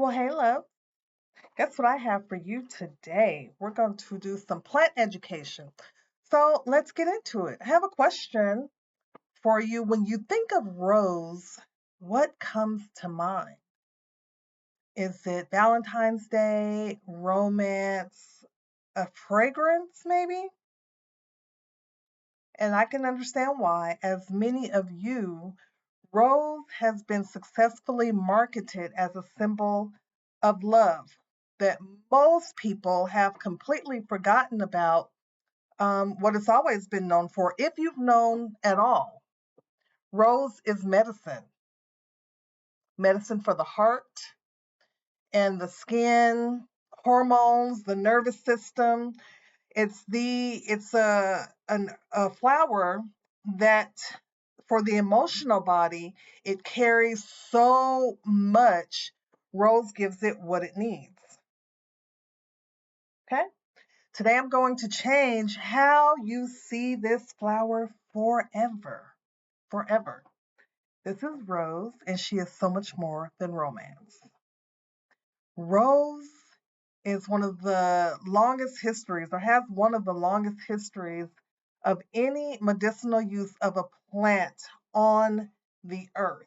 Well, hey, love. Guess what I have for you today? We're going to do some plant education. So let's get into it. I have a question for you. When you think of rose, what comes to mind? Is it Valentine's Day, romance, a fragrance, maybe? And I can understand why, as many of you, rose has been successfully marketed as a symbol of love that most people have completely forgotten about what it's always been known for, if you've known at all. Rose is medicine, medicine for the heart and the skin, hormones, the nervous system. It's a flower that for the emotional body, it carries so much. Rose gives it what it needs. Okay? Today I'm going to change how you see this flower forever. Forever. This is Rose, and she is so much more than romance. Rose is one of the longest histories, or has one of the longest histories of any medicinal use of a plant on the earth.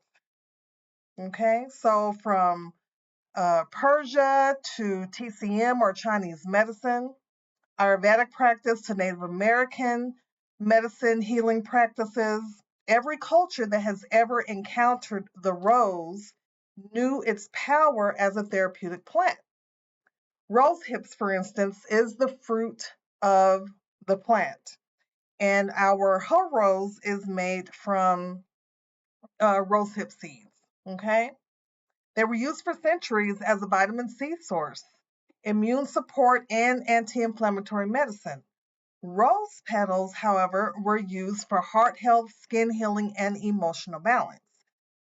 Okay, so from Persia to TCM or Chinese medicine, Ayurvedic practice to Native American medicine healing practices, every culture that has ever encountered the rose knew its power as a therapeutic plant. Rose hips, for instance, is the fruit of the plant. And our whole rose is made from rose hip seeds. Okay? They were used for centuries as a vitamin C source, immune support, and anti inflammatory medicine. Rose petals, however, were used for heart health, skin healing, and emotional balance.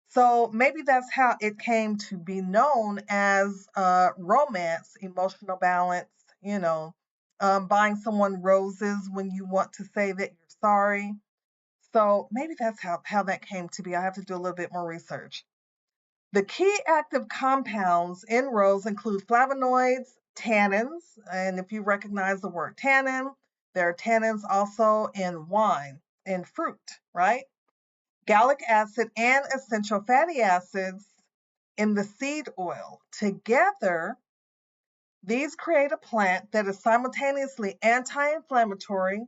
So maybe that's how it came to be known as romance, emotional balance, you know, buying someone roses when you want to say that you're sorry. So maybe that's how that came to be. I have to do a little bit more research. The key active compounds in rose include flavonoids, tannins, and if you recognize the word tannin, there are tannins also in wine and fruit, right? Gallic acid and essential fatty acids in the seed oil. Together, these create a plant that is simultaneously anti-inflammatory,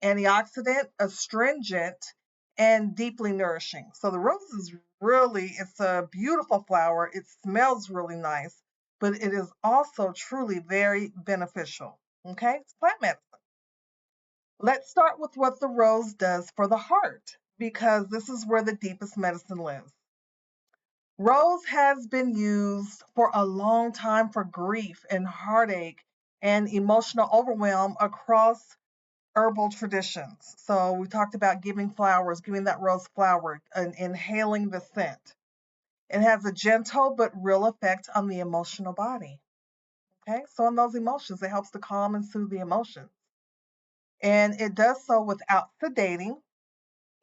antioxidant, astringent, and deeply nourishing. So the rose is it's a beautiful flower. It smells really nice, but it is also truly very beneficial. Okay, it's plant medicine. Let's start with what the rose does for the heart, because this is where the deepest medicine lives. Rose has been used for a long time for grief and heartache and emotional overwhelm across herbal traditions. So we talked about giving flowers, giving that rose flower and inhaling the scent. It has a gentle but real effect on the emotional body. Okay, so on those emotions, it helps to calm and soothe the emotions. And it does so without sedating,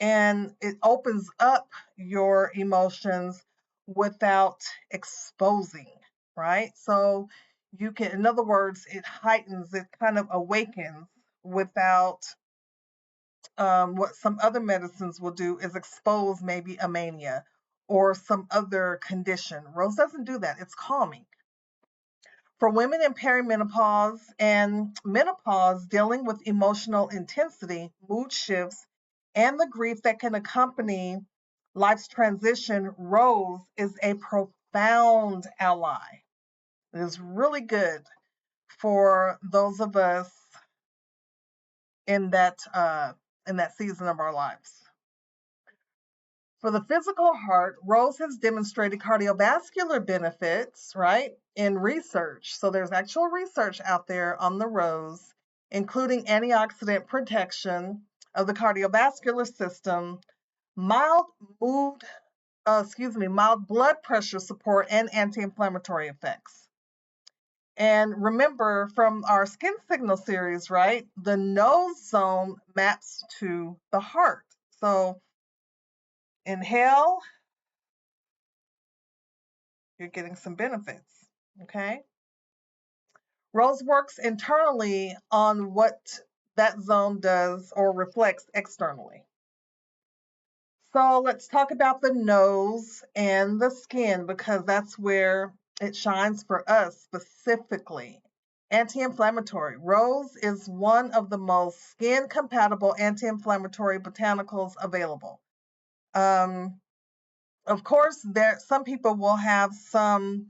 and it opens up your emotions without exposing, right? So you can, in other words, it heightens, it kind of awakens without what some other medicines will do is expose maybe a mania or some other condition. Rose doesn't do that, it's calming. For women in perimenopause and menopause dealing with emotional intensity, mood shifts, and the grief that can accompany life's transition, rose is a profound ally. It is really good for those of us in that season of our lives. For the physical heart, Rose has demonstrated cardiovascular benefits, right, in research. So there's actual research out there on the rose, including antioxidant protection of the cardiovascular system, mild mood, mild blood pressure support, and anti-inflammatory effects. And remember from our skin signal series, right, the nose zone maps to the heart. So inhale, you're getting some benefits. Okay. Rose works internally on what that zone does or reflects externally. So let's talk about the nose and the skin because that's where it shines for us specifically. Anti-inflammatory. Rose is one of the most skin-compatible anti-inflammatory botanicals available. Um, of course, there some people will have some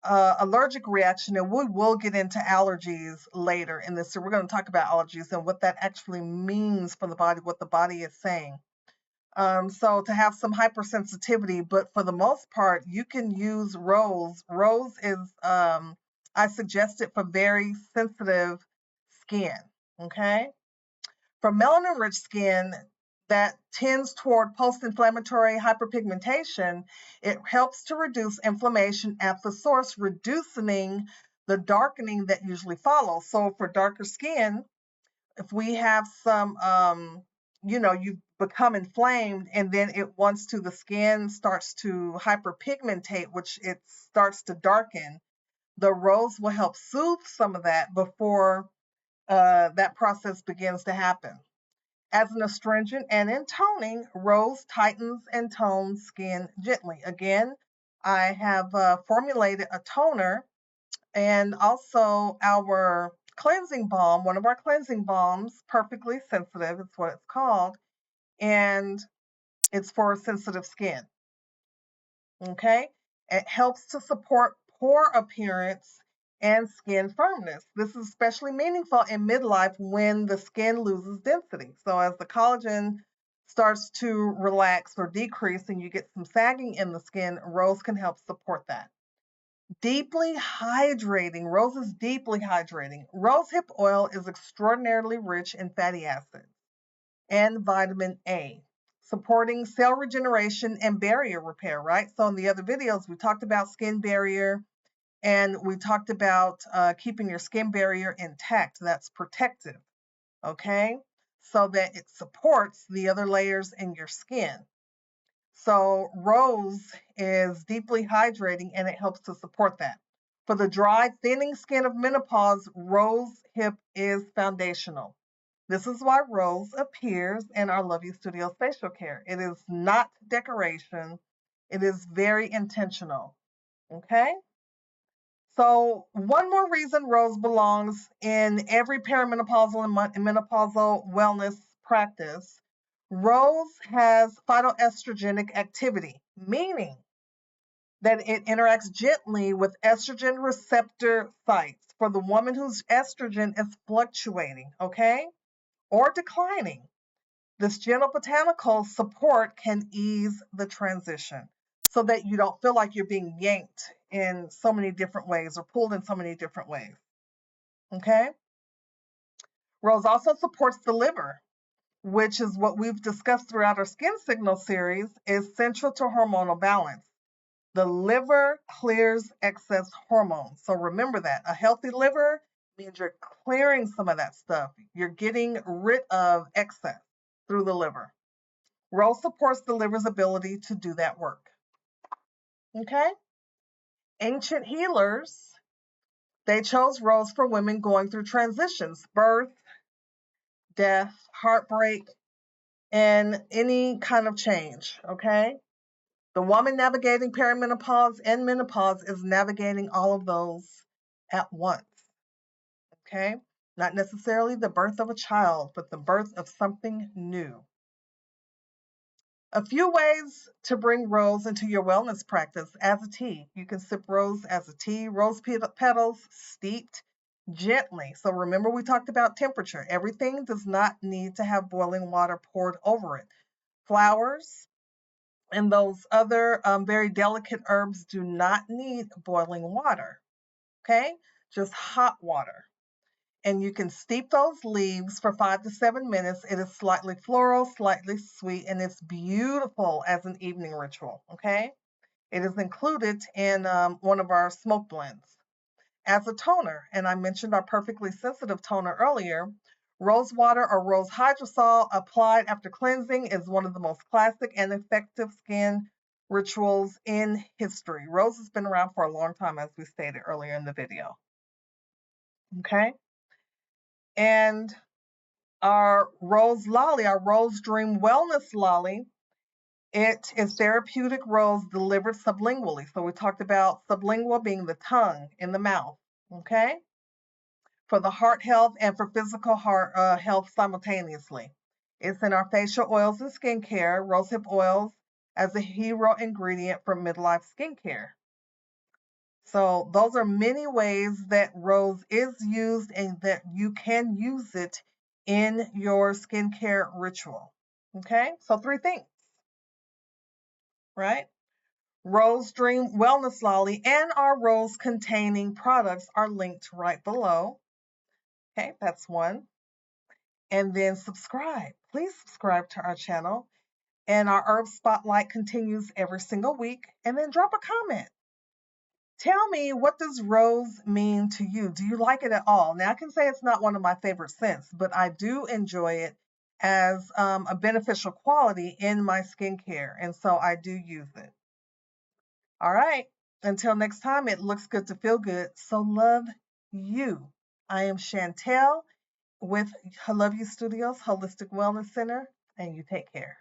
allergic reaction, and we will get into allergies later in this. So we're going to talk about allergies and what that actually means for the body, what the body is saying. So to have some hypersensitivity, but for the most part, you can use rose. Rose is, I suggest it for very sensitive skin. Okay. For melanin-rich skin that tends toward post-inflammatory hyperpigmentation, it helps to reduce inflammation at the source, reducing the darkening that usually follows. So for darker skin, if we have some you become inflamed and then it wants to the skin starts to hyperpigmentate, which it starts to darken, the rose will help soothe some of that before that process begins to happen. As an astringent and in toning, rose tightens and tones skin gently. Again, I have formulated a toner and also our cleansing balm, one of our cleansing balms, Perfectly Sensitive, it's what it's called, and it's for sensitive skin. Okay? It helps to support pore appearance and skin firmness. This is especially meaningful in midlife when the skin loses density. So as the collagen starts to relax or decrease and you get some sagging in the skin, rose can help support that. Deeply hydrating. Rose is deeply hydrating. Rosehip oil is extraordinarily rich in fatty acids and vitamin A, supporting cell regeneration and barrier repair, right? So in the other videos, we talked about skin barrier and we talked about keeping your skin barrier intact. That's protective, okay? So that it supports the other layers in your skin. So rose is deeply hydrating and it helps to support that. For the dry, thinning skin of menopause, rose hip is foundational. This is why rose appears in our Love You Studios facial care. It is not decoration. It is very intentional. Okay? So one more reason rose belongs in every perimenopausal and menopausal wellness practice. Rose has phytoestrogenic activity, meaning that it interacts gently with estrogen receptor sites for the woman whose estrogen is fluctuating, okay, or declining. This gentle botanical support can ease the transition so that you don't feel like you're being yanked in so many different ways or pulled in so many different ways. Okay? Rose also supports the liver, which is what we've discussed throughout our skin signal series, is central to hormonal balance. The liver clears excess hormones. So remember that. A healthy liver means you're clearing some of that stuff. You're getting rid of excess through the liver. Rose supports the liver's ability to do that work. Okay? Ancient healers, they chose rose for women going through transitions, birth, death, heartbreak, and any kind of change. Okay? The woman navigating perimenopause and menopause is navigating all of those at once. Okay? Not necessarily the birth of a child, but the birth of something new. A few ways to bring rose into your wellness practice as a tea. You can sip rose as a tea. Rose petals steeped gently. So remember we talked about temperature. Everything does not need to have boiling water poured over it. Flowers and those other very delicate herbs do not need boiling water. Okay? Just hot water. And you can steep those leaves for 5 to 7 minutes. It is slightly floral, slightly sweet, and it's beautiful as an evening ritual, okay? It is included in one of our smoke blends. As a toner, and I mentioned our perfectly sensitive toner earlier, rose water or rose hydrosol applied after cleansing is one of the most classic and effective skin rituals in history. Rose has been around for a long time, as we stated earlier in the video. Okay? And our Rose Lolly, our Rose Dream Wellness Lolly, it is therapeutic rose delivered sublingually. So we talked about sublingual being the tongue in the mouth. Okay? For the heart health and for physical heart health simultaneously. It's in our facial oils and skincare, rosehip oils as a hero ingredient for midlife skincare. So those are many ways that rose is used and that you can use it in your skincare ritual. Okay, so 3 things, right? Rose Dream Wellness Lolly and our rose containing products are linked right below. Okay, that's one. And then subscribe. Please subscribe to our channel. And our Herb Spotlight continues every single week. And then drop a comment. Tell me, what does rose mean to you? Do you like it at all? Now, I can say it's not one of my favorite scents, but I do enjoy it as a beneficial quality in my skincare. And so I do use it. All right. Until next time, it looks good to feel good. So love you. I am Chantel with Love You Studios Holistic Wellness Center, and you take care.